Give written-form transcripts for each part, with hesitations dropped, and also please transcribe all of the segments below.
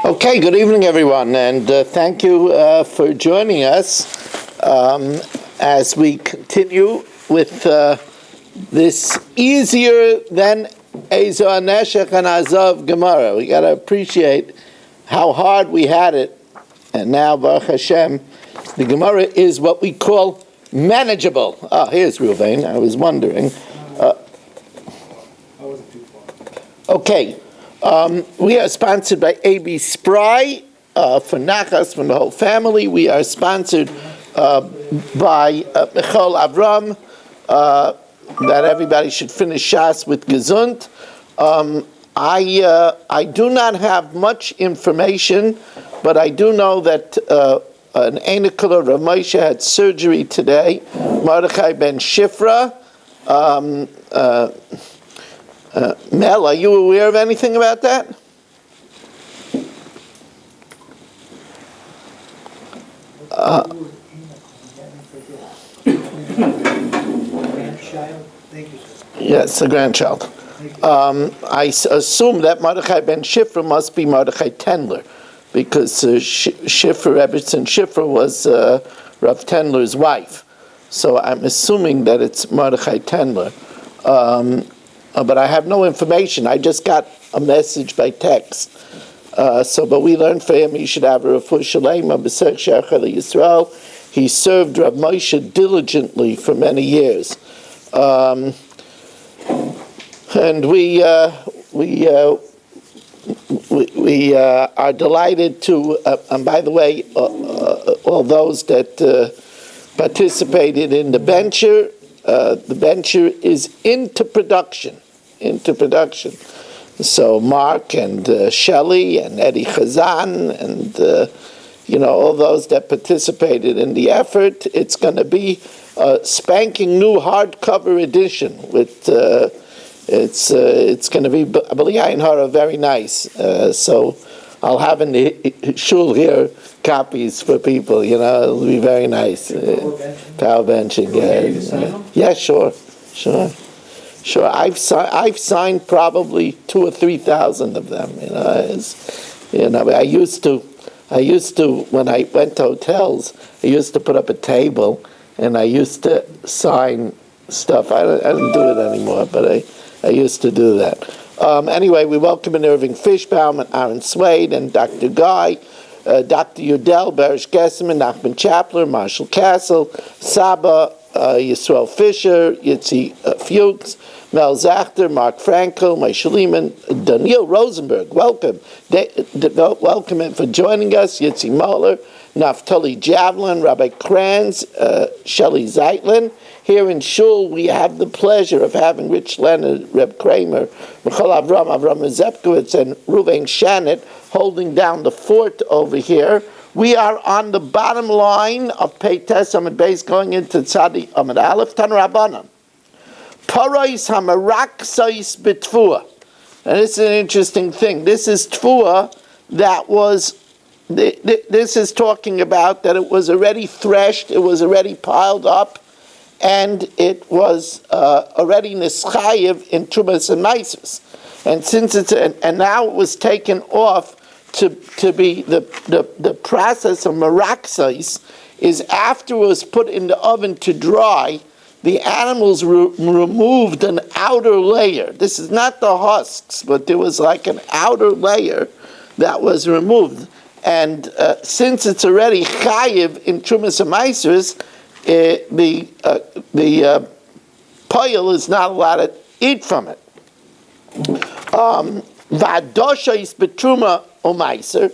Okay, good evening, everyone, and thank you for joining us as we continue with this easier than Ezo Neshech and Azov Gemara. We got to appreciate how hard we had it, and now, Baruch Hashem, the Gemara is what we call manageable. Here's Ruvain. I was wondering. Okay. We are sponsored by A.B. Spry for Nachas from the whole family. We are sponsored by Michal Avram that everybody should finish Shas with Gesund. I do not have much information, but I do know that an Einekler Rav Moshe had surgery today. Mordechai ben Shifra. Mel, are you aware of anything about that? Yes, a grandchild. I assume that Mordechai ben Shifra must be Mordechai Tendler, because Shifra, Eberson Shifra was Rav Tendler's wife. So I'm assuming that it's Mordechai Tendler. But I have no information. I just got a message by text. But we learned for him he should have a refuah shalema b'sech she'achar Yisrael. He served Rav Moshe diligently for many years, and we are delighted to. And by the way, all those that participated in the bencher. The bencher is into production. So Mark and Shelley and Eddie Chazan and all those that participated in the effort. It's going to be a spanking new hardcover edition with it's going to be B'li Hara very nice. So I'll have in the shul here copies for people. It'll be very nice. Power benching. Yeah, sure. I've signed probably 2,000 or 3,000 of them. I used to when I went to hotels. I used to put up a table and I used to sign stuff. I don't do it anymore, but I used to do that. Anyway, we welcome in Irving Fishbaum and Aaron Swade and Dr. Guy, Dr. Udell, Barish Gesseman, Nachman Chapler, Marshall Castle, Saba, Yisrael Fisher, Yitzi Fuchs, Mel Zachter, Mark Franco, Moshe Lehman, Daniel Rosenberg. Welcome. Welcome and for joining us, Yitzi Moeller, Naftali Javelin, Rabbi Kranz, Shelley Zeitlin. Here in Shul, we have the pleasure of having Rich Leonard, Reb Kramer, Michal Avram, Avram Zepkowitz, and Ruvain Shanit holding down the fort over here. We are on the bottom line of Peites Amid Beis going into Tzadi Amid Aleph Tan Rabbanan. Parais Hamaraksais B'Tfuah. And this is an interesting thing. This is Tfuah that was, this is talking about that it was already threshed, it was already piled up, and it was already nischayev in Trumas and Maisus. And since and now it was taken off to be the process of maraxais is after it was put in the oven to dry, the animals removed an outer layer. This is not the husks, but there was like an outer layer that was removed. And since it's already chayiv in Trumas and Maisus, the poil is not allowed to eat from it. Vadosha is betruma or meiser,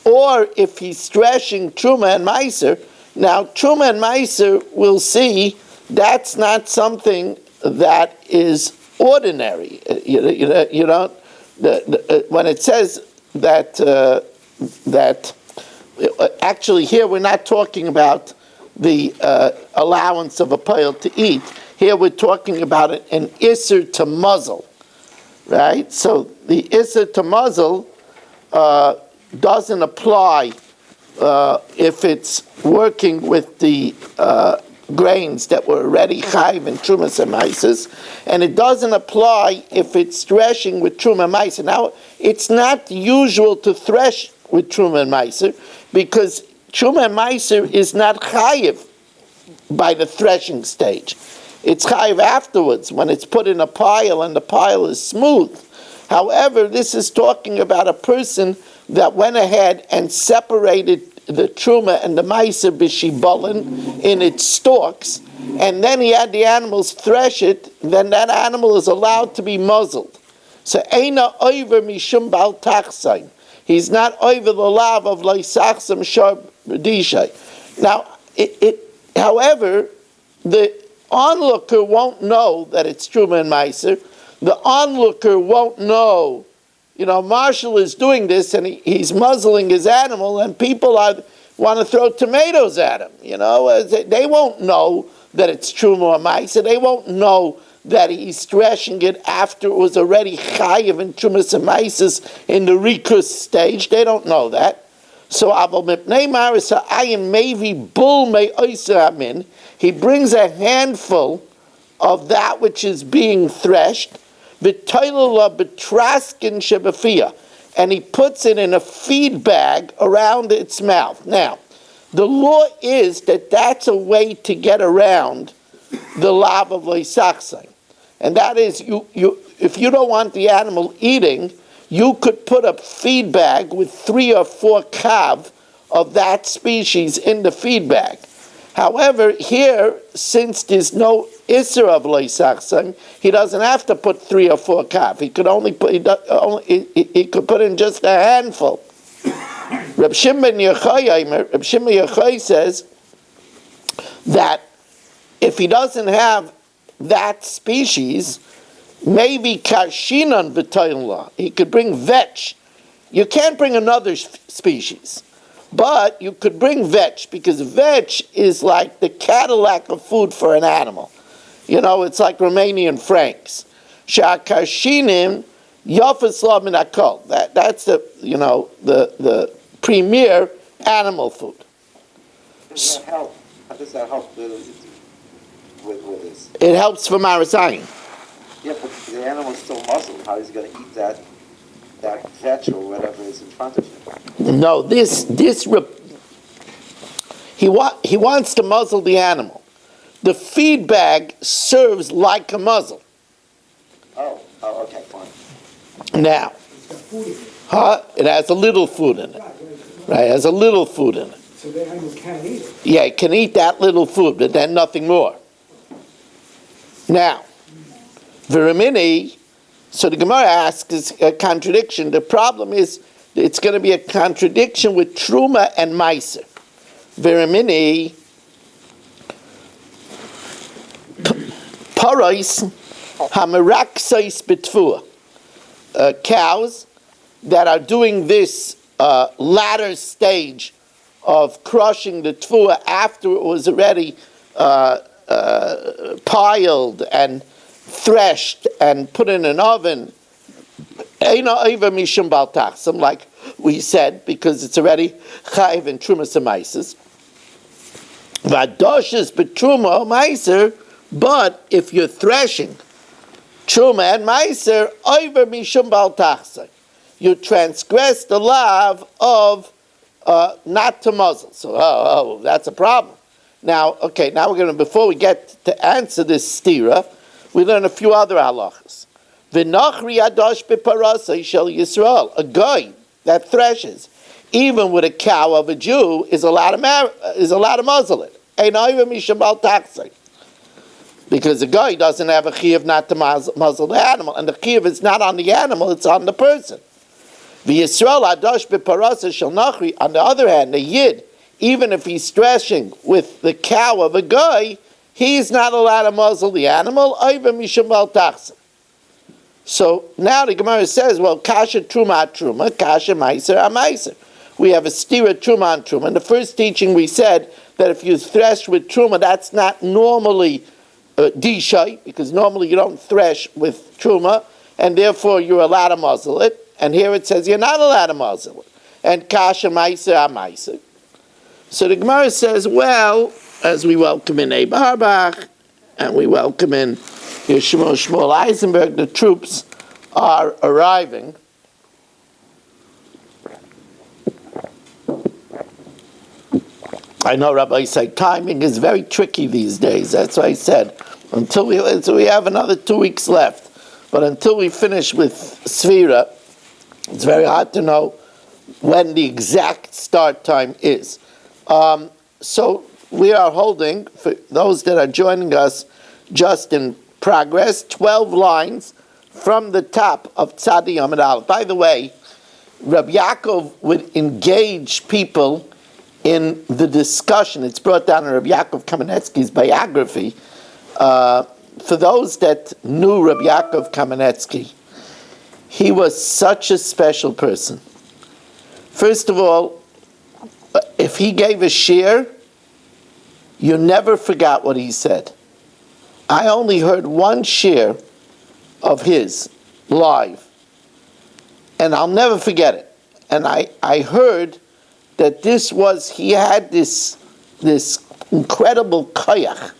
or if he's threshing truma and meiser. Now truma and meiser, we'll see, that's not something that is ordinary. You don't. When it says that actually here we're not talking about the allowance of a poil to eat. Here we're talking about an isser to muzzle, right? So the isser to muzzle doesn't apply if it's working with the grains that were already chayv and trumas and maises, and it doesn't apply if it's threshing with truma and maises. Now, it's not usual to thresh with Truma and Meiser, because Truma and Meiser is not chayiv by the threshing stage. It's chayiv afterwards, when it's put in a pile and the pile is smooth. However, this is talking about a person that went ahead and separated the Truma and the Meiser b'shibolin in its stalks, and then he had the animals thresh it, then that animal is allowed to be muzzled. So, eina oiver mishum bal tachsain. He's not over the lav of leisachsam shar b'dishay. Now, however, the onlooker won't know that it's Truma and Meiser. The onlooker won't know, Marshall is doing this and he's muzzling his animal, and people want to throw tomatoes at him. They won't know that it's Truma or Meiser. They won't know that he's threshing it after it was already chayiv in Trumas and Meises in the rikus stage. They don't know that. So Abel Mipnei Maris Ha'ayin Mevi Bull Me Oyser Amin. He brings a handful of that which is being threshed, V'toilala B'traskin Shebafia, and he puts it in a feed bag around its mouth. Now, the law is that that's a way to get around the lav of leisachsai. And that is, if you don't want the animal eating, you could put a feed bag with 3 or 4 kav of that species in the feed bag. However, here, since there's no isser of leisachsai, he doesn't have to put 3 or 4 kav. He could only put he could put in just a handful. Reb Shimon Yochai says that if he doesn't have that species, maybe kashinan v'toillah, he could bring vetch. You can't bring another species, but you could bring vetch, because vetch is like the Cadillac of food for an animal. It's like Romanian francs. Sha'kashinim yafasla min hakol. That's the premier animal food. Does that help? How does that help with this? It helps for marasayim. Yeah, but the animal's still muzzled. How is he going to eat that vetch or whatever is in front of him? No, he wants to muzzle the animal. The feed bag serves like a muzzle. Oh, okay, fine. Now, it has a little food in it. Right, it has a little food in it. So the animal can eat it. Yeah, it can eat that little food, but then nothing more. Now, Viramini, so the Gemara asks, is a contradiction. The problem is, it's going to be a contradiction with Truma and Meiser. Viramini, Parais, Hamaraksais Betfua, cows that are doing this latter stage of crushing the tfua after it was already piled and threshed and put in an oven, like we said, because it's already chayiv and trumas and meises. Vadoshes betruma meiser, but if you're threshing truma and meiser, over mishum bal tachsa, you transgress the law of not to muzzle. So, that's a problem. Now, okay, now we're going to, before we get to answer this stira, we learn a few other halachas. V'nachri adosh beparasa shel Yisrael, a guy that threshes, even with a cow of a Jew, is allowed to muzzle it. Because the guy doesn't have a chiyuv not to muzzle the animal, and the chiyuv is not on the animal; it's on the person. V'Yisrael adosh beparasa shel nachri. On the other hand, the yid, even if he's threshing with the cow of a guy, he's not allowed to muzzle the animal. So now the Gemara says, well, kasha truma, kasha meiser. We have a stira truma and truma. In the first teaching we said that if you thresh with truma, that's not normally dishai, because normally you don't thresh with truma, and therefore you're allowed to muzzle it. And here it says you're not allowed to muzzle it. And kasha meiser. So the Gemara says, well, as we welcome in Abe Harbach, and we welcome in Shmuel Eisenberg, the troops are arriving. I know Rabbi said timing is very tricky these days. That's why I said until we have another 2 weeks left, but until we finish with Sfira, it's very hard to know when the exact start time is. So we are holding, for those that are joining us just in progress, 12 lines from the top of Tzadi Amud Aleph. By the way, Rabbi Yaakov would engage people in the discussion. It's brought down in Rabbi Yaakov Kamenetsky's biography. For those that knew Rabbi Yaakov Kamenetsky, he was such a special person. First of all, if he gave a shir, you never forgot what he said. I only heard one shir of his live, and I'll never forget it. And I heard that he had this incredible koyach,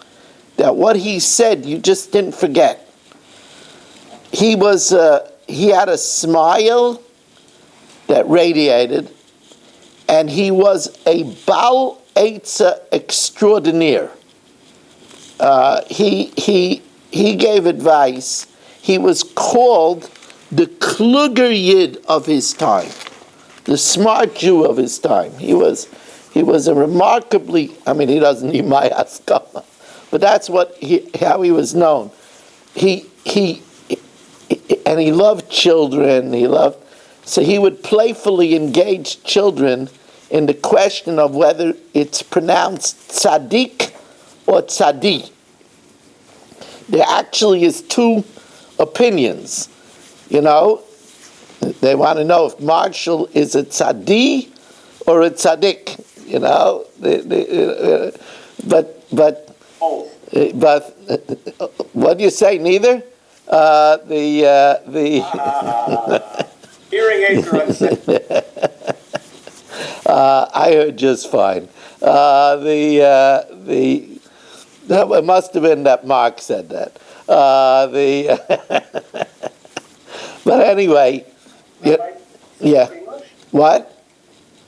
that what he said you just didn't forget. He had a smile that radiated, and he was a Baal Eitzah extraordinaire. He gave advice. He was called the Kluger Yid of his time, the smart Jew of his time. He was a remarkably, he doesn't need my haskama, but that's how he was known. He loved children. So he would playfully engage children in the question of whether it's pronounced tzaddik or tzadi. There actually is two opinions. They want to know if Marshall is a tzadi or a tzaddik. But what do you say? Neither. Hearing aids are unsafe. I heard just fine. It must have been that Mark said that. But anyway, yeah. What?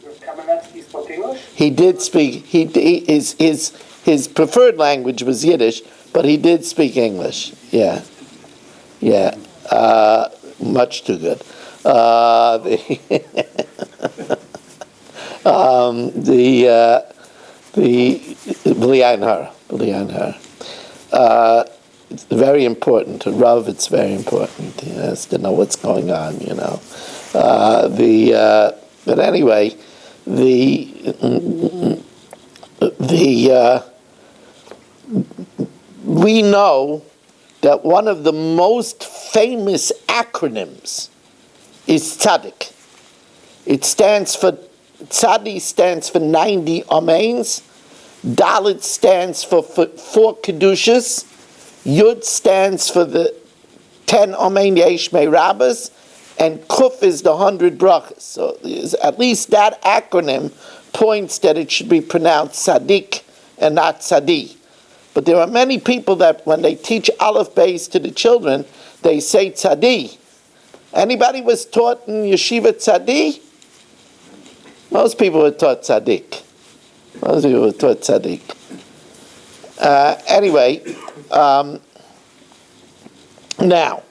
Kamenetsky spoke English? He did speak. His preferred language was Yiddish, but he did speak English. Yeah. Much too good. B'li Ayin Hara. It's very important. To Rav, it's very important. He has to know what's going on, But anyway, we know that one of the most famous acronyms is tzaddik. Tzadi stands for 90 amens, Dalit stands for 4 kedushas, Yud stands for the 10 amen yesh mei rabbis, and Kuf is the 100 brachas. So at least that acronym points that it should be pronounced tzaddik and not tzadi. But there are many people that when they teach Aleph Beis to the children, they say tzadi. Anybody was taught in yeshiva tzadi? Most people were taught tzaddik. Anyway, now,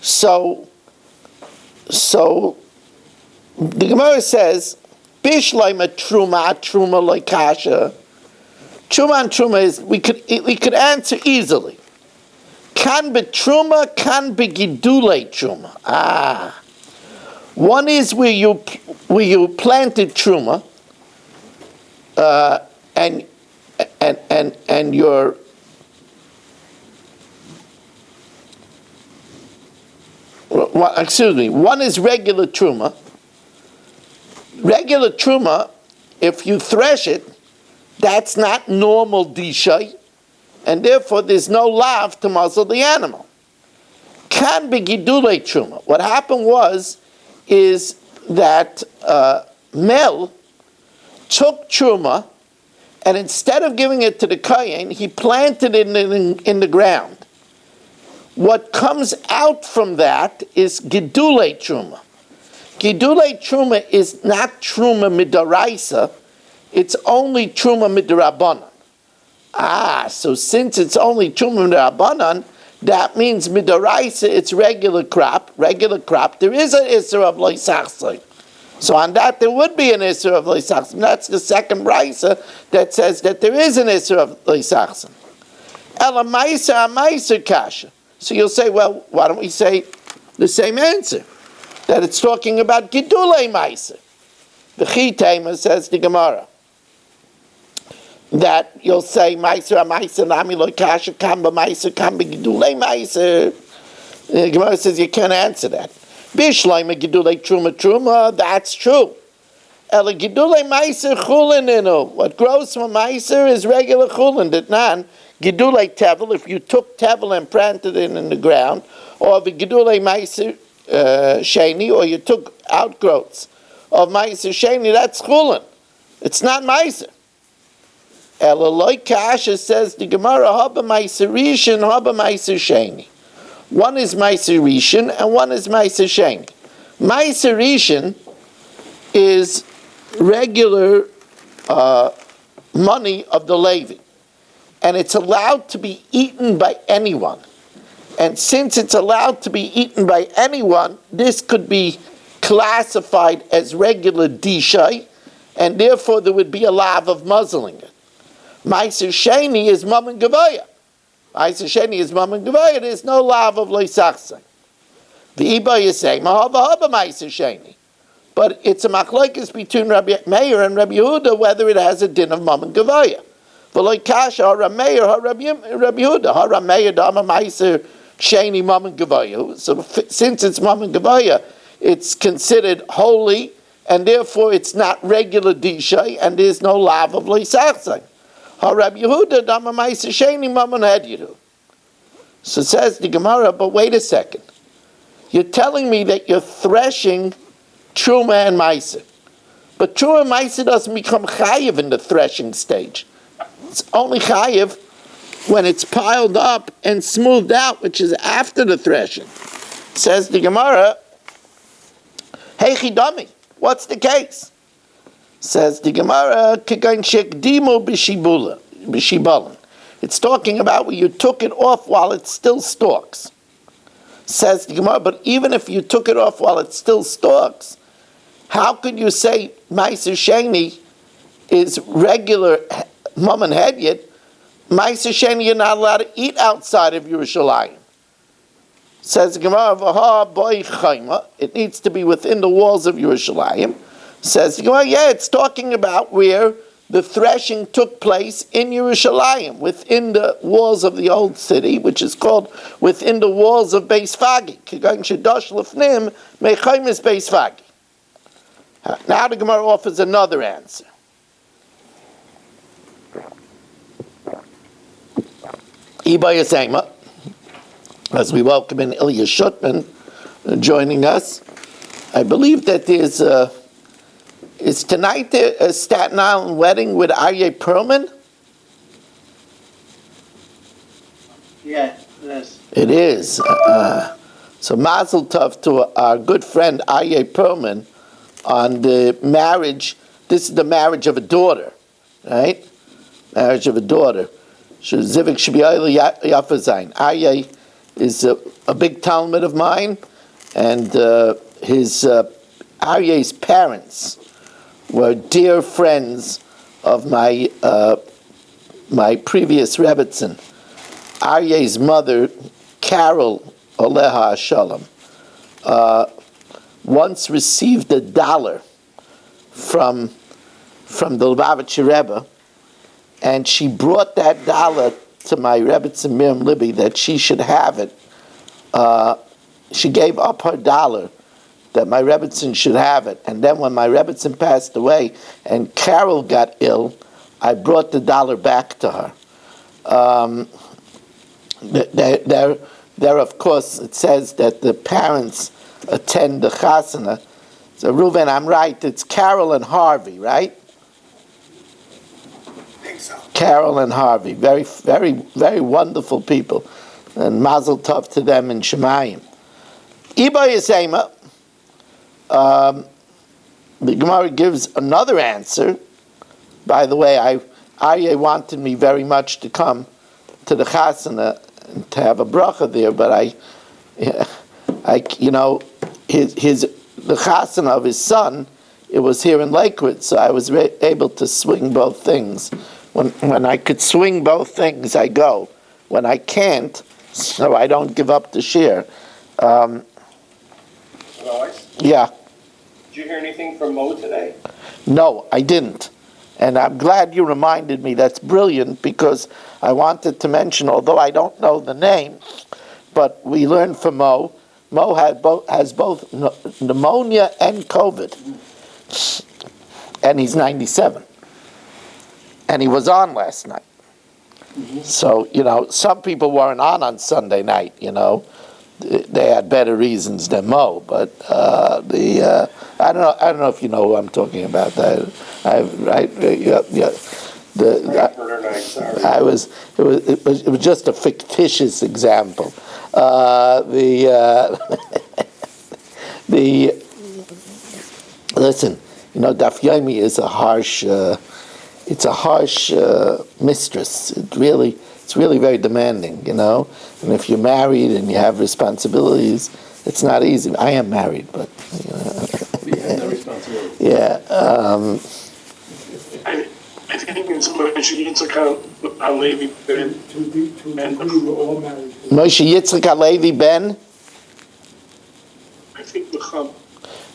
so the Gemara says, Bishleima truma loikasha. Truma and truma is we could answer easily. Kan betruma, kan begidule truma. One is where you planted truma, and your one is regular truma. Regular truma, if you thresh it, that's not normal dishay, and therefore there's no lav to muzzle the animal. Can be gidule truma. What happened is that Mel took truma, and instead of giving it to the kohen, he planted it in the ground. What comes out from that is gidule truma. Gidule truma is not truma midaraisa, it's only truma midrabanan. So since it's only truma midrabanan, that means midaraisa, it's regular crop. There is an isser of loisachsay. So on that, there would be an isser of loisachsay. That's the second brisa that says that there is an isser of loisachsay. Ela ma'aser ha'ma'aser kasha. So you'll say, well, why don't we say the same answer? That it's talking about gidulei ma'aser. The Chitema says the Gemara that you'll say ma'aser ha'ma'aser nami lo kasha kam b'ma'aser kam b'gidulei ma'aser. The Gemara says you can't answer that. Bishleima gidulei truma, that's true. Ela gidulei ma'aser chulin inu. What grows from ma'aser is regular chulin. That nan gidulei tevel, if you took tevel and planted it in the ground, or the gidulei ma'aser sheni, or you took outgrowths of ma'aser sheni, that's chulin. It's not ma'aser. Ela loy kasha, says the Gemara, haba ma'aser rishon, haba ma'aser sheni. One is ma'aser rishon and one is ma'aser sheni. Ma'aser rishon is regular money of the Levi, and it's allowed to be eaten by anyone. And since it's allowed to be eaten by anyone, this could be classified as regular dishay, and therefore there would be a lav of muzzling it. Ma'aser sheni is mammon gavaya. Ma'aser sheni is mammon gavaya. There's no lav of loisachsay. The Iba is saying mahava haba ma'aser sheni, but it's a machlokes between Rabbi Meir and Rabbi Yehuda whether it has a din of mammon gavaya. V'loy kasha hara Meir hara Rabbi Yehuda hara Meir dama ma'aser sheni mammon gavaya. So since it's mammon gavaya, it's considered holy, and therefore it's not regular dishay, and there's no lav of loisachsay. Rabbi Yehuda dama ma'aser sheni mammon hadyidu. So says the Gemara, but wait a second. You're telling me that you're threshing truma and ma'aser, but truma and ma'aser doesn't become chayiv in the threshing stage. It's only chayiv when it's piled up and smoothed out, which is after the threshing. Says the Gemara, hey chidami, what's the case? Says the Gemara, k'gain shekdimu b'shibalan. It's talking about where you took it off while it still stalks. Says the Gemara, but even if you took it off while it still stalks, how could you say ma'aser sheni is regular mammon hedyet? Ma'aser sheni you're not allowed to eat outside of Yerushalayim. Says the Gemara, v'ha boi chayma, it needs to be within the walls of Yerushalayim. Says the Gemara, yeah, it's talking about where the threshing took place in Yerushalayim, within the walls of the old city, which is called within the walls of Beis Fagi. K'gain shedosh lefnim mechaymis Beis Fagi. Now the Gemara offers another answer. Iba Yasema, as we welcome in Ilya Shutman joining us, I believe that is tonight a Staten Island wedding with Aryeh Perlman? Yeah, yes. It is. So Mazel Tov to our good friend Aryeh Perlman on the marriage. This is the marriage of a daughter, right? Marriage of a daughter. Zivik Shbiyayla Yafazain. Aryeh is a big Talmud of mine, and his Aryeh's parents were dear friends of my previous Rebbitzin. Aryeh's mother, Carol Oleha Shalom, once received $1 from the Lubavitcher Rebbe, and she brought that $1 to my Rebbitzin Miriam Libby that she should have it. She gave up her $1 that my Rebbitzin should have it. And then when my Rebbitzin passed away and Carol got ill, I brought the $1 back to her. There, of course, it says that the parents attend the chasana. So, Reuven, I'm right. It's Carol and Harvey, right? I think so. Carol and Harvey. Very, very, very wonderful people. And mazel tov to them in Shemayim. Iba Yisema, the Gemara gives another answer by the way, Aryeh wanted me very much to come to the chasana and to have a bracha there, but the chasana of his son, it was here in Lakewood, so I was able to swing both things. When I could swing both things, I go. When I can't, so I don't give up the share. Otherwise, Yeah. did you hear anything from Mo today? No, I didn't. And I'm glad you reminded me. That's brilliant, because I wanted to mention, although I don't know the name, but we learned from Mo. Mo has both pneumonia and COVID. And he's 97. And he was on last night. So, some people weren't on Sunday night, They had better reasons than Mo, but I don't know if you know who I'm talking about. It was just a fictitious example. Listen, Daf Yomi is a harsh. It's a harsh mistress. It's really very demanding, And if you're married and you have responsibilities, it's not easy. I am married, but We have no responsibility. yeah. I think it's Moshe Yitzchak Halevi Ben. To be, we're all married. Moshe Yitzchak Halevi Ben. I think the Chum.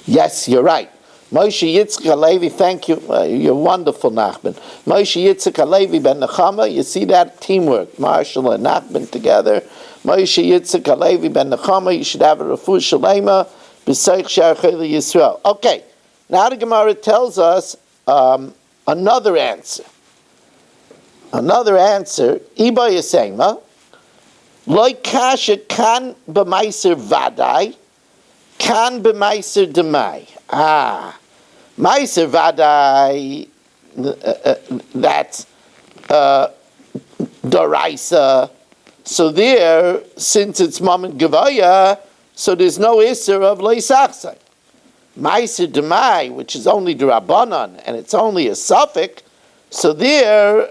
Yes, you're right. Moshe Yitzchak Halevi, thank you. You're wonderful, Nachman. Moshe Yitzchak Halevi ben Nechama, you see that teamwork. Marshall and Nachman together. Moshe Yitzchak Halevi ben Nechama, you should have a refuah shalema, b'seich she'archei Yisrael. Okay, now the Gemara tells us another answer. Another answer, Iba Yisema, Loi kasha kan b'maiser vadai, kan b'maiser demai. Maiser vadai, that's doraisa. So there, since it's moment gevaya, so there's no isser of leisachsai. Maiser demai, which is only drabanan, and it's only a suffix. So there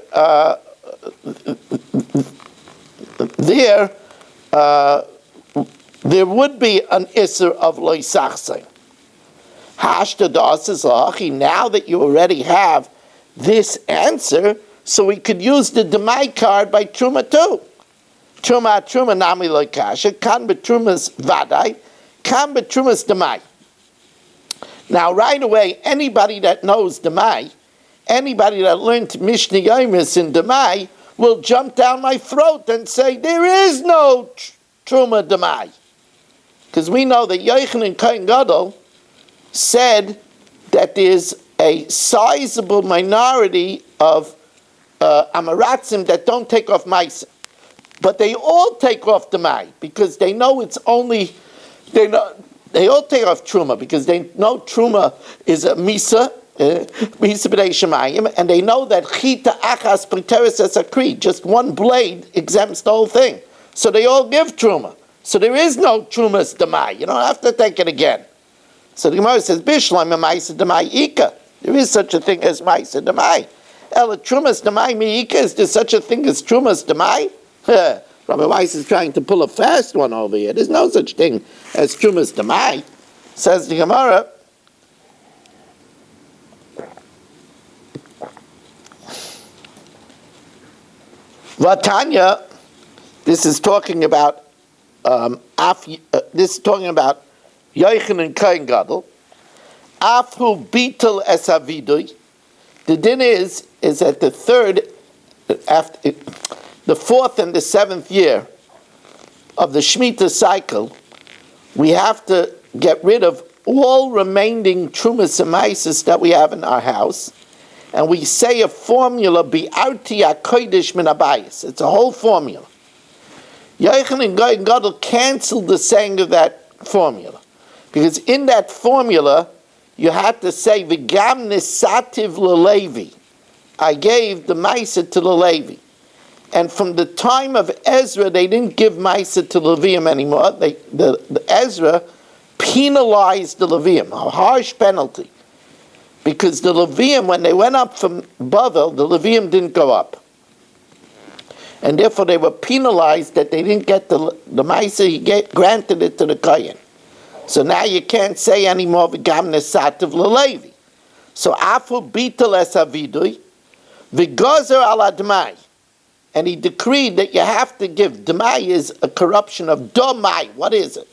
would be an isser of leisachsai. Now that you already have this answer, so we could use the Demai card by Truma too. Truma nami loikasha, kan betrumas vadai, kan betrumas Demai. Now right away, anybody that knows Demai, anybody that learned Mishnah Yomis in Demai, will jump down my throat and say, there is no Truma Demai. Because we know that Yochanan Kohen Gadol said that there's a sizable minority of Amaratzim that don't take off Maisa. But they all take off the Mai, because they know it's only, they all take off Truma, because they know Truma is a Misa B'dei Shemayim, and they know that Chita Achas Preteris as a Kri, just one blade exempts the whole thing. So they all give Truma. So there is no Trumas Demai. You don't have to take it again. So the Gemara says, Bishlam Maisa Demai Ika. There is such a thing as Maisa Demai. Ela Trumas Demai Miika, is there such a thing as Trumas Demai? Rabbi Weiss is trying to pull a fast one over here. There's no such thing as Trumas Demai. Says the Gemara. Vatanya, this is talking about Yochanan Kohen Gadol. Afhu bitul es avidui. The din is that the fourth and the seventh year of the Shemitah cycle, we have to get rid of all remaining Trumas and Maises that we have in our house, and we say a formula, Bi'arti HaKodesh min Abayis. It's a whole formula. Yochanan Kohen Gadol canceled the saying of that formula, because in that formula you had to say V'gam nisativ l'Levi. I gave the Maisa to the Levi, and from the time of Ezra they didn't give Maisa to Levium anymore. The Ezra penalized the Levium, a harsh penalty. because the Levium, when they went up from Bavel, the Levium didn't go up. And therefore they were penalized that they didn't get the Maisa, he granted it to the Kohen. So now you can't say anymore, V'gam nesativ l'Levi. So afu bitel es havidui, v'gozer al admai. And he decreed that you have to give. Demai is a corruption of domai. What is it?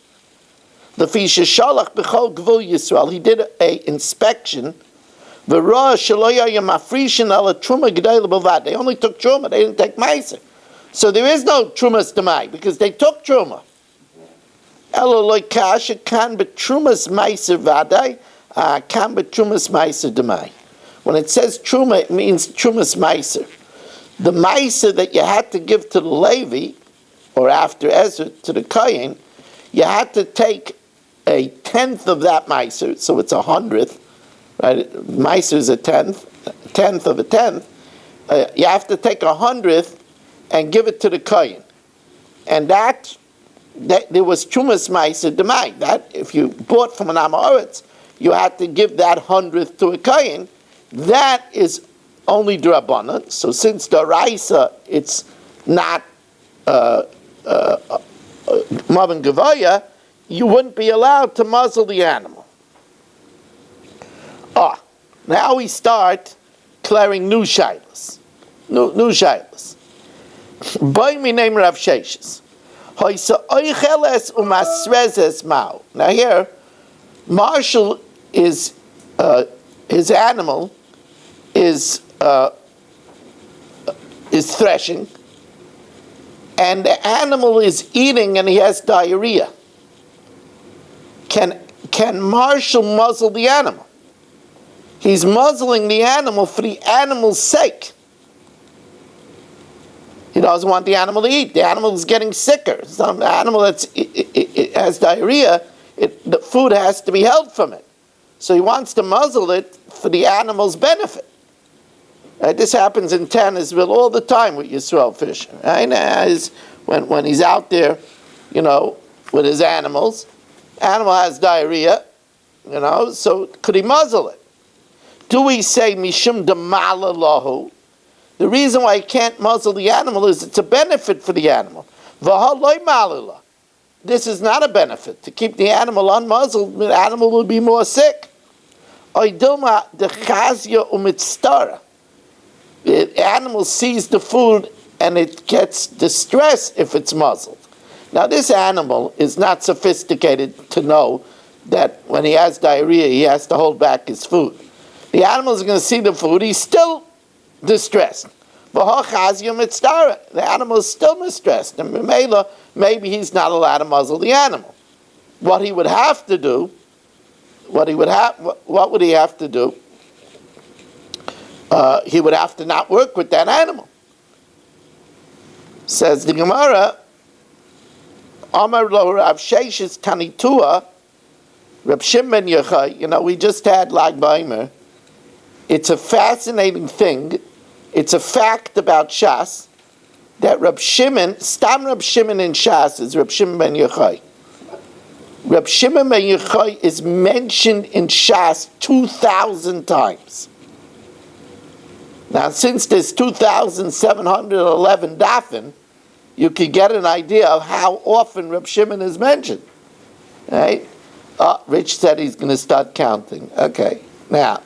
The Fisha Shalach b'chol gvul Yisrael. He did an inspection. V'roa shaloya yamafrishin ala truma g'day l'bavad. They only took truma. They didn't take meiser. So there is no trumas demai because they took truma. Elo loy kasha kan betrumas meiser vaday. Kan betrumas meiser demai. When it says truma, it means trumas meiser. The meiser that you had to give to the Levi, or after Ezra to the Kohen, you had to take 1/10 of that meiser, so it's 100th, right? Meiser is 1/10 of a 10th. You have to take 100th and give it to the Kohen, and that there was trumas meiser demai. That if you bought from an Amoritz, you had to give that 100th to a Kohen. That is only D'Rabbanan. So since D'Oraisa, it's not Maven Gavoya, you wouldn't be allowed to muzzle the animal. Now we start clearing new shaylas. New shaylas. By me name Rav Sheshes. Now here, Marshall is his animal is threshing, and the animal is eating, and he has diarrhea. Can Marshall muzzle the animal? He's muzzling the animal for the animal's sake. He doesn't want the animal to eat. The animal is getting sicker. Some animal it has diarrhea, the food has to be held from it. So he wants to muzzle it for the animal's benefit. This happens in Tannersville all the time with Yisrael fishing. Right? When he's out there, with his animals, animal has diarrhea, so could he muzzle it? Do we say mishum demala lahu? The reason why he can't muzzle the animal is it's a benefit for the animal. V'haloi malila. This is not a benefit. To keep the animal unmuzzled, the animal will be more sick. Oidilma dechazia umitstara. The animal sees the food and it gets distressed if it's muzzled. Now this animal is not sophisticated to know that when he has diarrhea he has to hold back his food. The animal is going to see the food, he's still distressed. The animal is still distressed. And maybe he's not allowed to muzzle the animal. What he would have to do, what would he have to do? He would have to not work with that animal. Says the Gemara, Amar lo Rav Sheshes Tanitua, Reb Shimon Yochai. We just had Lag Baimer. It's a fascinating thing. It's a fact about Shas that Reb Shimon, Stam Reb Shimon in Shas is Reb Shimon ben Yochai. Reb Shimon ben Yochai is mentioned in Shas 2,000 times. Now, since there's 2,711 dafin, you could get an idea of how often Reb Shimon is mentioned. Right? Rich said he's going to start counting. Okay. Now,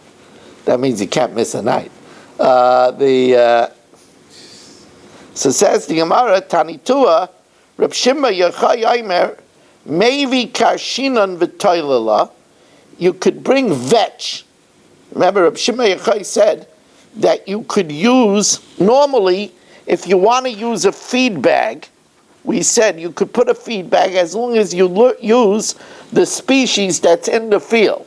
that means he can't miss a night. So says the Gemara, Tanitua, Reb Shimon Yochai Yomer, Mevi Karshinan V'toilala, you could bring vetch. Remember, Reb Shimon Yochai said that you could use, normally, if you want to use a feed bag, we said you could put a feed bag as long as you use the species that's in the field.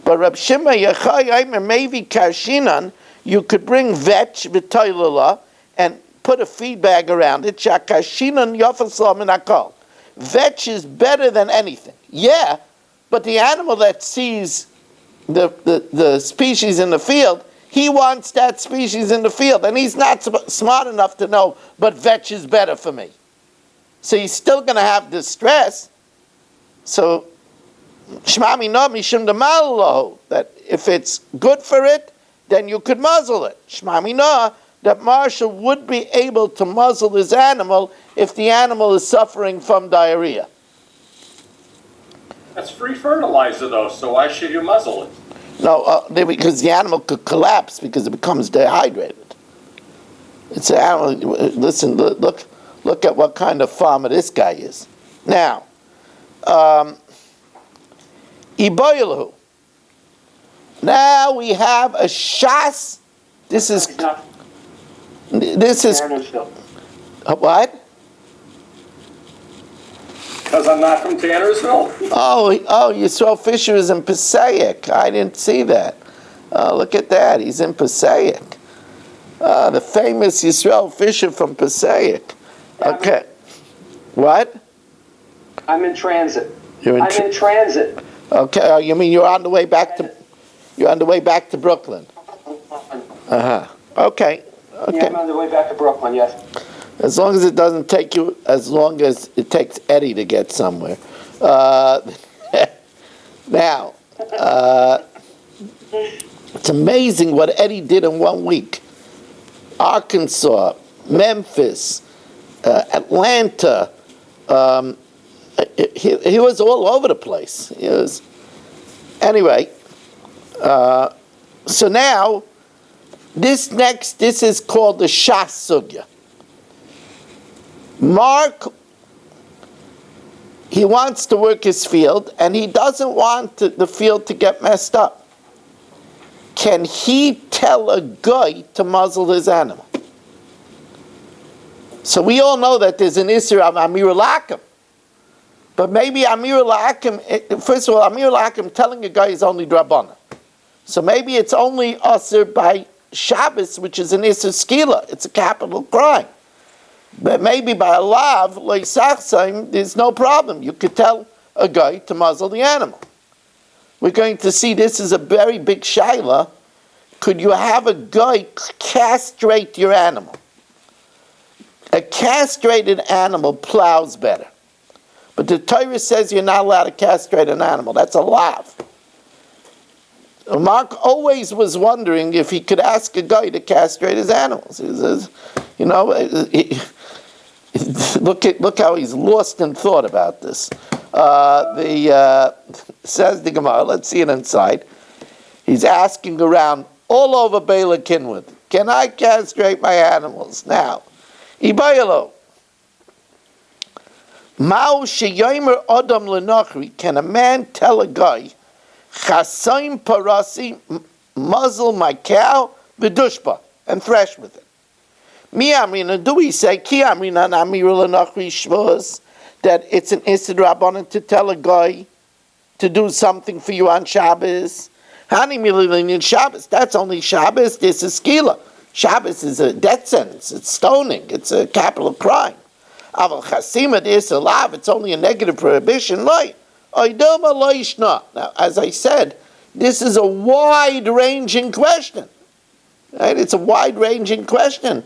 But Reb Shimon Yochai Yomer, Mevi Karshinan, you could bring vetch v'toilala and put a feed bag around it. Shakashinan yafasal min hakol. Vetch is better than anything. Yeah, but the animal that sees the species in the field, he wants that species in the field, and he's not smart enough to know, but vetch is better for me. So he's still going to have distress. So Shmami no mishum demalo, that if it's good for it, then you could muzzle it. Shmami no, that Marshall would be able to muzzle his animal if the animal is suffering from diarrhea. That's free fertilizer, though, so why should you muzzle it? No, because the animal could collapse because it becomes dehydrated. It's an animal. Listen, look at what kind of farmer this guy is. Now, Iboilu. Now we have a shas. This is what? Because I'm not from Tannersville. Oh, Yisrael Fisher is in Passaic. I didn't see that. Look at that. He's in Passaic. The famous Yisrael Fisher from Passaic. Okay. What? I'm in transit. You're I'm in transit. Okay. You mean you're on the way back to? You're on the way back to Brooklyn. Okay. Yeah, I'm on the way back to Brooklyn, yes. As long as it doesn't take you, as long as it takes Eddie to get somewhere. Now, it's amazing what Eddie did in 1 week. Arkansas, Memphis, Atlanta. He was all over the place. Anyway. So now, this is called the Shas Sugya. Mark, he wants to work his field, and he doesn't want the field to get messed up. Can he tell a guy to muzzle his animal? So we all know that there's an Isser of Amir Lakim. But maybe Amir Lakim, first of all, Amir Lakim telling a guy is only Drabbana. So maybe it's only Asr by Shabbos, which is an Isser Skila. It's a capital crime. But maybe by a lav, like Sachsaim, there's no problem. You could tell a guy to muzzle the animal. We're going to see this is a very big shaila. Could you have a guy castrate your animal? A castrated animal plows better. But the Torah says you're not allowed to castrate an animal. That's a lav. Mark always was wondering if he could ask a guy to castrate his animals. He says, look how he's lost in thought about this. Says the Gemara, let's see it inside. He's asking around all over Bela Kinwood, can I castrate my animals? Now, Ibayalo, Mao sheyomer Adam lenachri, can a man tell a guy, Chasaim parasi, muzzle my cow, v'dushba, and thresh with it? Mi amrina, do we say, ki amrina namir lenachri shvuz, that it's an Isid Rabbanan to tell a guy to do something for you on Shabbos? Hani mililin Shabbos, that's only Shabbos, this is skila. Shabbos is a death sentence, it's stoning, it's a capital crime. Aval chasima is a lav, it's only a negative prohibition, like. Now, as I said, this is a wide-ranging question. Right? It's a wide-ranging question.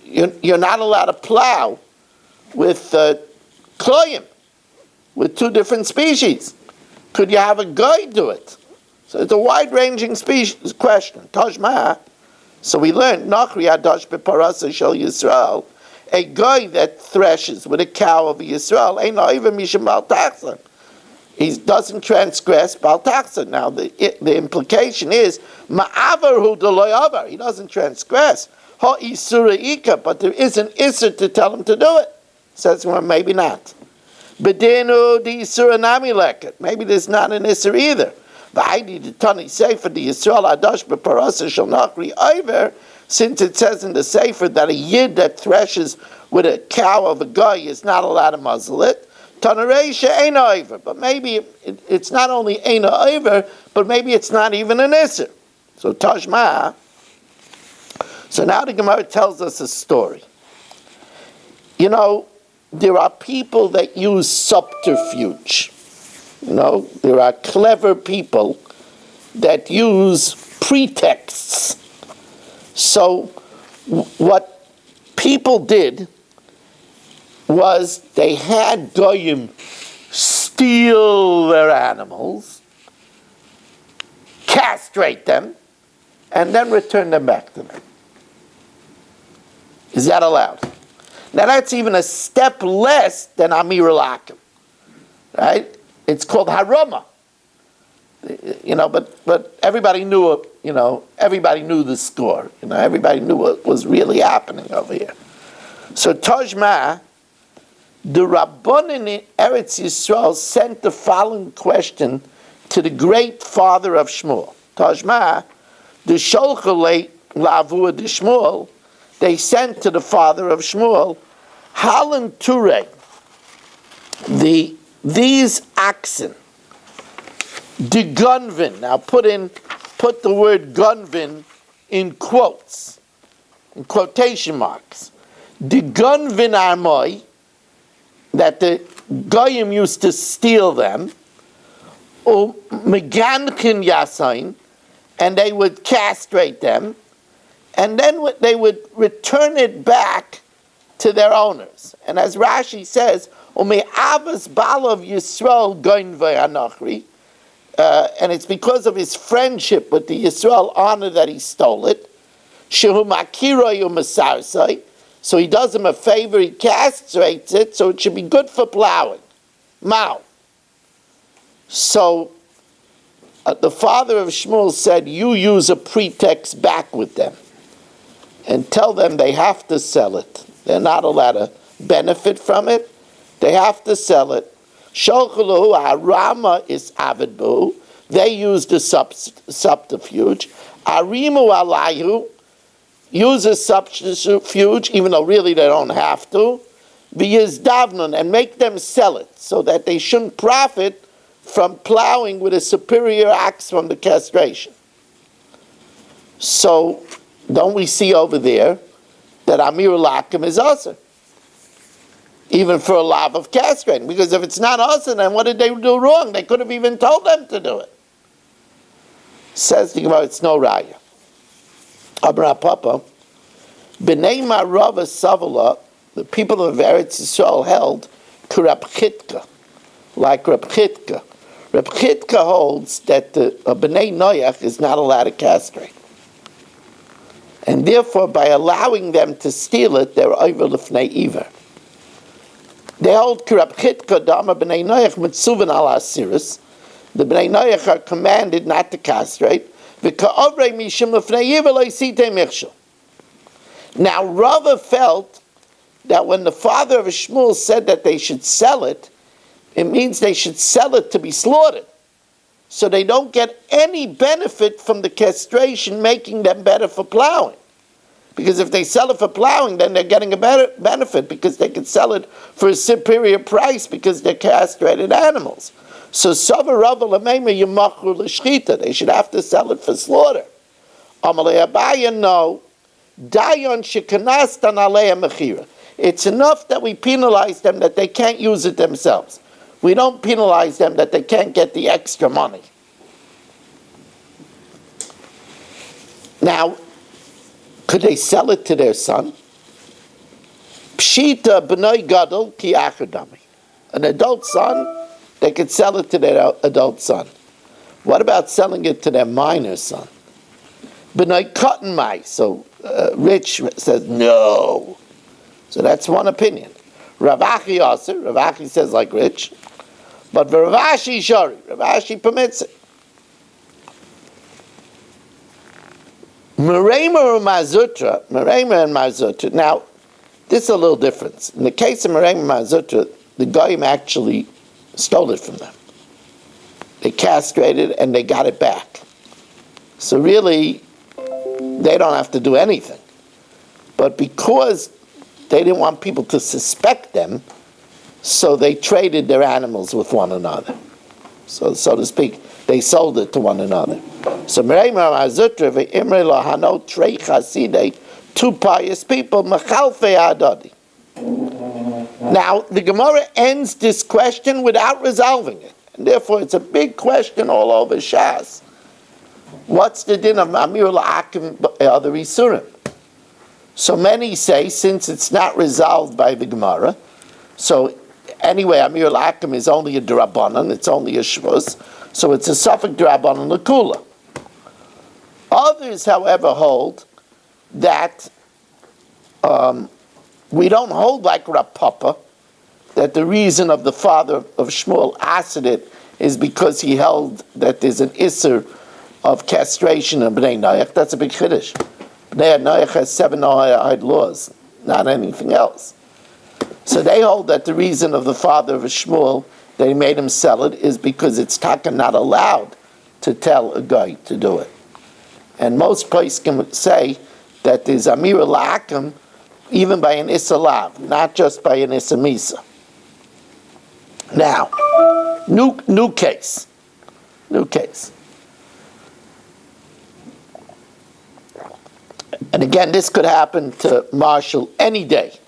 You're not allowed to plow with kloyim, with two different species. Could you have a guy do it? So it's a wide-ranging question. Tajma. So we learned, Nachri Adash Beparasa Shel Yisrael, a guy that threshes with a cow of Yisrael, ain't even Mishim Bal Tachsan. He doesn't transgress Bal Tachsan. Now, the implication is, Ma'avarhu Deloy. He doesn't transgress. Ha Isura Ika, but there is an Isser to tell him to do it. Says, well, maybe not. Bedenu the Isura Nami Leket. Maybe there's not an Isser either. But I need to Tani Sefer the Yisrael Adash Beparasa Shel Nachri Iver, since it says in the Sefer that a yid that threshes with a cow of a guy is not allowed to muzzle it, Tanareisha ain't over. But maybe it's not only ain't over, but maybe it's not even an Isser. So Tajma. So now the Gemara tells us a story. There are people that use subterfuge. There are clever people that use pretexts. So what people did was they had goyim steal their animals, castrate them, and then return them back to them. Is that allowed? Now that's even a step less than Amir al-Hakim, right? It's called harama. But everybody knew it. Everybody knew the score. Everybody knew what was really happening over here. So Tajma, the Rabbanim in Eretz Yisrael sent the following question to the great father of Shmuel. Tajma, the Sholchalei Lavua de Shmuel, they sent to the father of Shmuel, Halan Ture, these oxen, the gunvin. Now put the word gunvin in quotes, in quotation marks. The gunvin armoi, that the goyim used to steal them, or megankin yasain, and they would castrate them, and then they would return it back to their owners. And as Rashi says, Avas balav Yisrael goin v'anachri, and it's because of his friendship with the Yisrael honor that he stole it. Shehu makiroi u'masarsai, so he does him a favor, he castrates it, so it should be good for plowing. Mao. So the father of Shmuel said, you use a pretext back with them and tell them they have to sell it. They're not allowed to benefit from it. They have to sell it. Sholchalahu harama is avidbu. They used a subterfuge. Arimu alayhu, use a subterfuge, even though really they don't have to. V'yizdavnun, and make them sell it, so that they shouldn't profit from plowing with a superior axe from the castration. So, don't we see over there that Amir al-Hakim is also, even for a lav of castrating? Because if it's not also, then what did they do wrong? They could have even told them to do it. Says the Gemara, it's no raya. Abra Papa, B'nei Marava Savala, the people of Eretz Yisrael held Reb Chitka, like Reb Chitka. Reb Chitka holds that the B'nei Noach is not allowed to castrate. And therefore, by allowing them to steal it, they're over l'fnei iver. They hold Reb Chitka Dama B'nei Noach Mitzuvan al Asiris. The B'nei Noach are commanded not to castrate. V'ka'ovrei mishim l'fnei iver lo yisitei michshel. Now, Rava felt that when the father of Shmuel said that they should sell it, it means they should sell it to be slaughtered. So they don't get any benefit from the castration making them better for plowing. Because if they sell it for plowing, then they're getting a better benefit because they can sell it for a superior price because they're castrated animals. So Sava Rava Lamema Yamachru L'Shchita, they should have to sell it for slaughter. Amalei Abaya, no. Dayon Shekanastan Aleya Mechira. It's enough that we penalize them that they can't use it themselves. We don't penalize them that they can't get the extra money. Now, could they sell it to their son? Pshita b'noi gadol ki achadami. An adult son, they could sell it to their adult son. What about selling it to their minor son? B'noi cotton mai. So Rich says no. So that's one opinion. Ravachi also, Ravachi says like Rich, but Ravashi Shari, Ravashi permits it. Merema and Mazutra. Now, this is a little difference. In the case of Merema and Mazutra, the Goyim actually stole it from them. They castrated and they got it back. So really, they don't have to do anything. But because they didn't want people to suspect them, so they traded their animals with one another. So to speak, they sold it to one another. So two pious people, now the Gemara ends this question without resolving it. And therefore it's a big question all over Shas. What's the din of Amir al-Hakim the Isurim? So many say, since it's not resolved by the Gemara, so anyway, Amir Lakim is only a Drabanan, it's only a Shvus, so it's a Suffolk Drabanan Lakula. Others, however, hold that we don't hold like Rav Papa, that the reason of the father of Shmuel Asidit is because he held that there's an Isser of castration in Bnei Noach. That's a big Chiddush. Bnei Noach has 7 Noahide laws, not anything else. So they hold that the reason of the father of Shmuel, that he made him sell it, is because it's taka not allowed to tell a guy to do it. And most places can say that there's Amira La'akim even by an Issa Lav, not just by an Issa Misa. Now, new case. And again, this could happen to Marshall any day.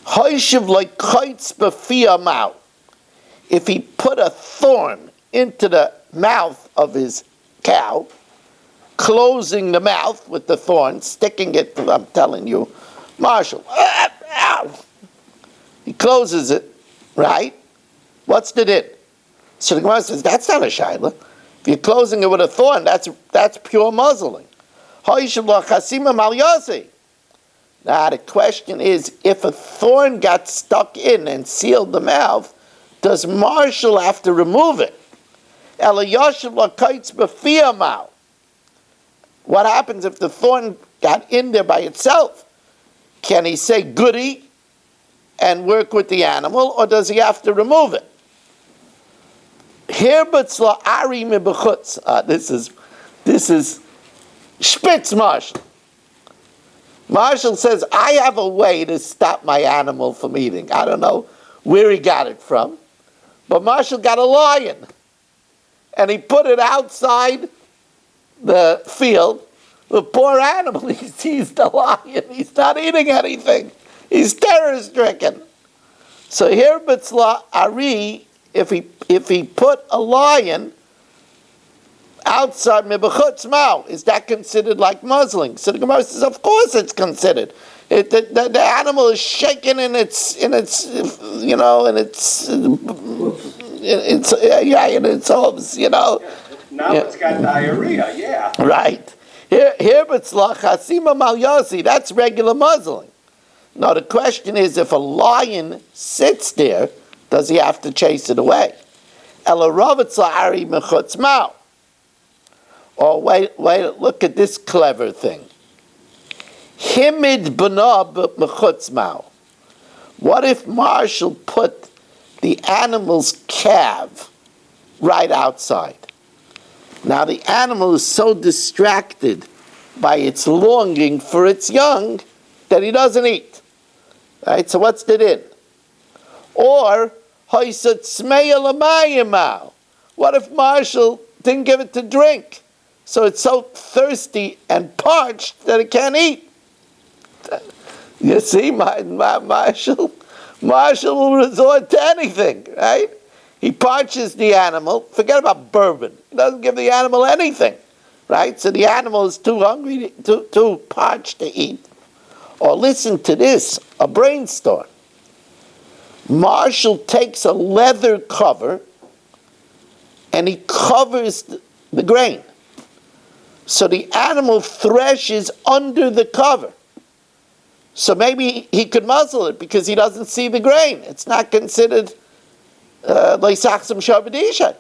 Hoishiv like kites b'fia mouth. If he put a thorn into the mouth of his cow, closing the mouth with the thorn, sticking it, I'm telling you, Marshall, he closes it, right? What's the din? So the Gemara says, that's not a shaila. If you're closing it with a thorn, that's pure muzzling. Now the question is, if a thorn got stuck in and sealed the mouth, does Marshall have to remove it? What happens if the thorn got in there by itself? Can he say goody and work with the animal, or does he have to remove it? This is Spitz Marshall. Marshall says, I have a way to stop my animal from eating. I don't know where he got it from, but Marshall got a lion, and he put it outside the field. The poor animal, he sees the lion. He's not eating anything. He's terror-stricken. So here, Bitzla Ari, if he put a lion outside Mibachut's mouth, is that considered like muzzling? So the Gemara says, of course it's considered. The animal is shaken in its hooves, Now it's got diarrhea, yeah. Right. Here, Bitzla Chasima Mal Yossi, that's regular muzzling. Now the question is, if a lion sits there, does he have to chase it away? Or wait, look at this clever thing. Himid banab mechutz mao. What if Marshall put the animal's calf right outside? Now the animal is so distracted by its longing for its young that he doesn't eat. Right? So what's the din? Or what if Marshall didn't give it to drink? So it's so thirsty and parched that it can't eat. You see, Marshall will resort to anything, right? He parches the animal. Forget about bourbon. He doesn't give the animal anything, right? So the animal is too hungry, too parched to eat. Or listen to this, a brainstorm. Marshall takes a leather cover and he covers the grain. So the animal threshes under the cover. So maybe he could muzzle it because he doesn't see the grain. It's not considered leisachsim shabadisha.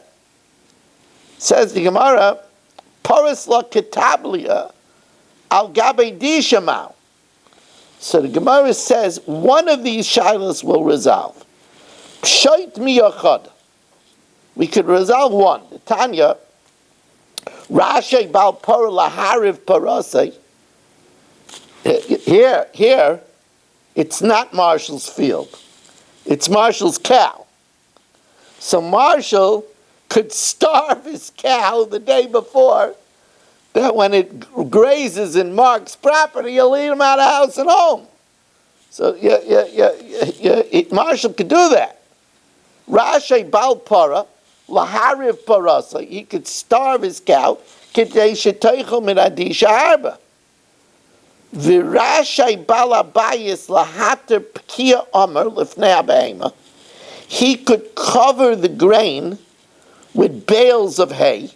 Says the Gemara, paras la ketablia al gabe dishamau. So the Gemara says one of these shilas will resolve. Pshoit miyachad. We could resolve one. The Tanya, Rashi bal par lahariv parasei. Here, it's not Marshall's field. It's Marshall's cow. So Marshall could starve his cow the day before, that when it grazes in Mark's property, he'll lead him out of house and home. So Marshall could do that. Rashi bal para lahariv parasa. He could starve his cow. Kitei sheteichel min adisha harba. Virashai balabayis lahater pkia omer lifnei abehema. He could cover the grain with bales of hay.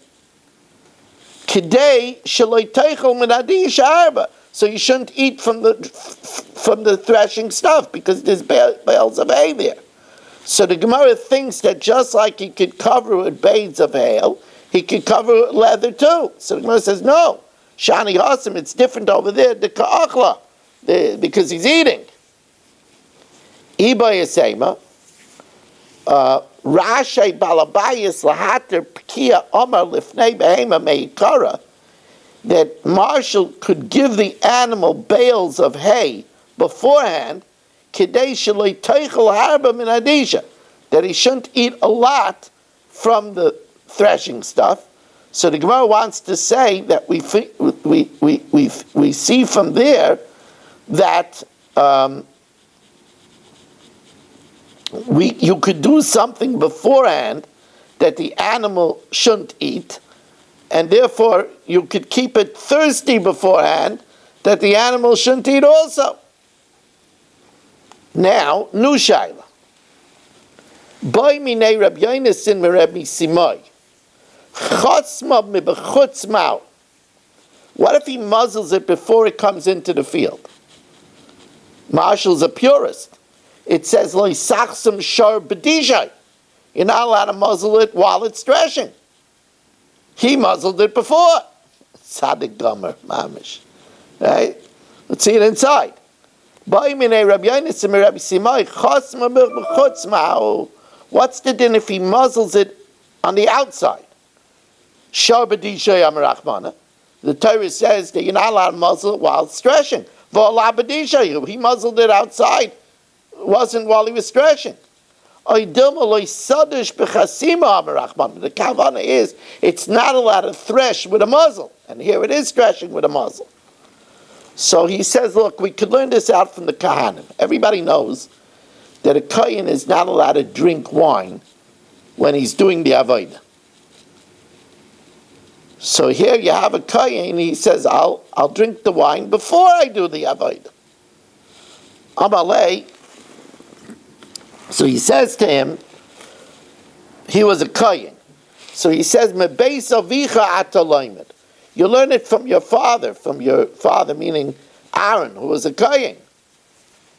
Kidei shaloi teichel min adisha arba. So you shouldn't eat from the threshing stuff because there's bales of hay there. So the Gemara thinks that just like he could cover with bales of hay, he could cover with leather too. So the Gemara says no. Shani Hasim, it's different over there, the ka'achla, because he's eating. Iba Yasema, Rashai Balabayas Lahater Pkia Omar Lifnei Behema Meikara, that Marshall could give the animal bales of hay beforehand, Kidei Shaloi Teichel Harba Min Adisha, that he shouldn't eat a lot from the threshing stuff. So the Gemara wants to say that we see from there that you could do something beforehand that the animal shouldn't eat, and therefore you could keep it thirsty beforehand that the animal shouldn't eat also. Now, new shaila. Boy minei Rabbi Yonasan me Rabbi Simai. What if he muzzles it before it comes into the field? Marshall's a purist. It says, you're not allowed to muzzle it while it's threshing. He muzzled it before. Tzaddik Gomer, mamish. Right? Let's see it inside. What's the din if he muzzles it on the outside? The Torah says that you're not allowed to muzzle it while it's threshing. He muzzled it outside. It wasn't while he was threshing. The kavanah is it's not allowed to thresh with a muzzle. And here it is threshing with a muzzle. So he says, look, we could learn this out from the Kahanim. Everybody knows that a Kohen is not allowed to drink wine when he's doing the Avodah. So here you have a Kohen, he says, I'll drink the wine before I do the Avodah. Amalei, so he says to him, he was a Kohen. So he says, Mebeis avicha ataloimet. You learn it from your father meaning Aaron, who was a Kohen.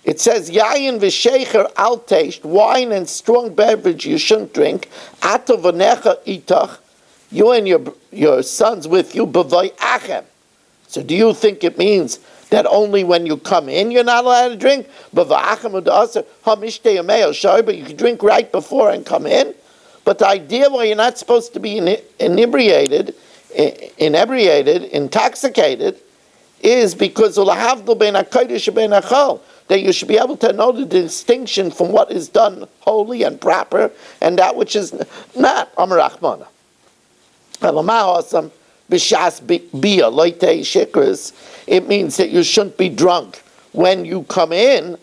It says, Yayin v'shecher al teisht, wine and strong beverage you shouldn't drink, ato v'necha itach, you and your sons with you, b'vay achem. So do you think it means that only when you come in you're not allowed to drink? B'vay achem u'da'aser, ha'mishtei yamei shari, but you can drink right before and come in? But the idea why you're not supposed to be inebriated, intoxicated, is because that you should be able to know the distinction from what is done holy and proper and that which is not. It means that you shouldn't be drunk when you come in.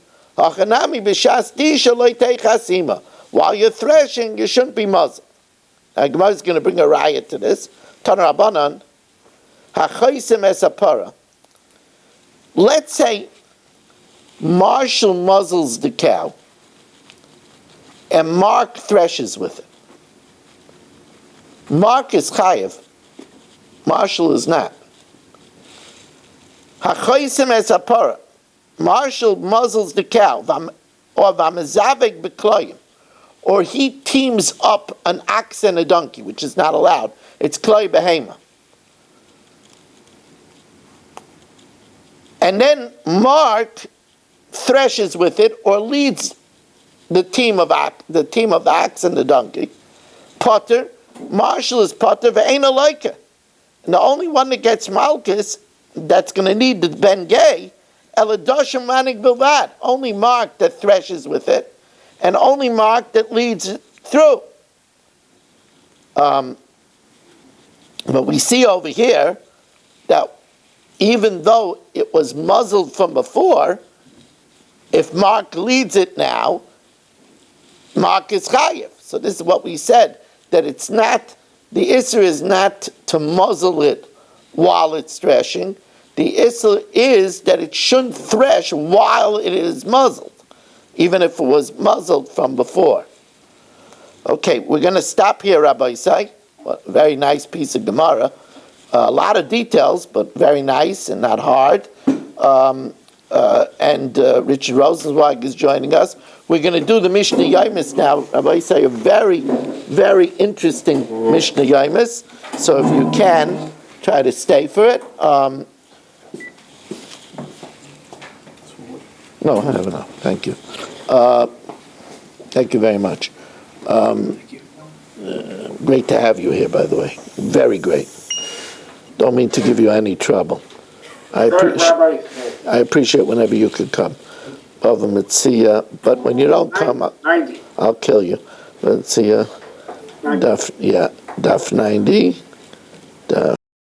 While you're threshing, you shouldn't be muzzled. Now, Gemara is going to bring a riot to this. Tanar Rabbanan, ha'chaysim es hapara. Let's say Marshall muzzles the cow and Mark threshes with it. Mark is chayiv. Marshall is not. Ha'chaysim es hapara. Marshall muzzles the cow, or v'amazavek b'kloyim, or he teams up an ox and a donkey, which is not allowed. It's kloy behema. And then Mark threshes with it or leads the team of the ox and the donkey. Potter, Marshall is Potter ve'ena loika. And the only one that gets Malchus that's going to need the Ben Gay, Eladoshim Manik Bilvad. Only Mark that threshes with it, and only Mark that leads it through. But we see over here that even though it was muzzled from before, if Mark leads it now, Mark is chayiv. So this is what we said, that it's not, the Isser is not to muzzle it while it's threshing. The issue is that it shouldn't thresh while it is muzzled, even if it was muzzled from before. Okay, we're going to stop here, Rabbi Isai. Well, very nice piece of Gemara. A lot of details, but very nice and not hard. Richard Rosenzweig is joining us. We're going to do the Mishnah Yomis now. Rabbi Isai, a very, very interesting Mishnah Yomis. So if you can, try to stay for it. No, I have enough. Thank you. Thank you very much. Great to have you here, by the way. Very great. Don't mean to give you any trouble. I appreciate whenever you could come. Bava Metzia, but when you don't come, I'll kill you. Let's see. Daf 90. Daf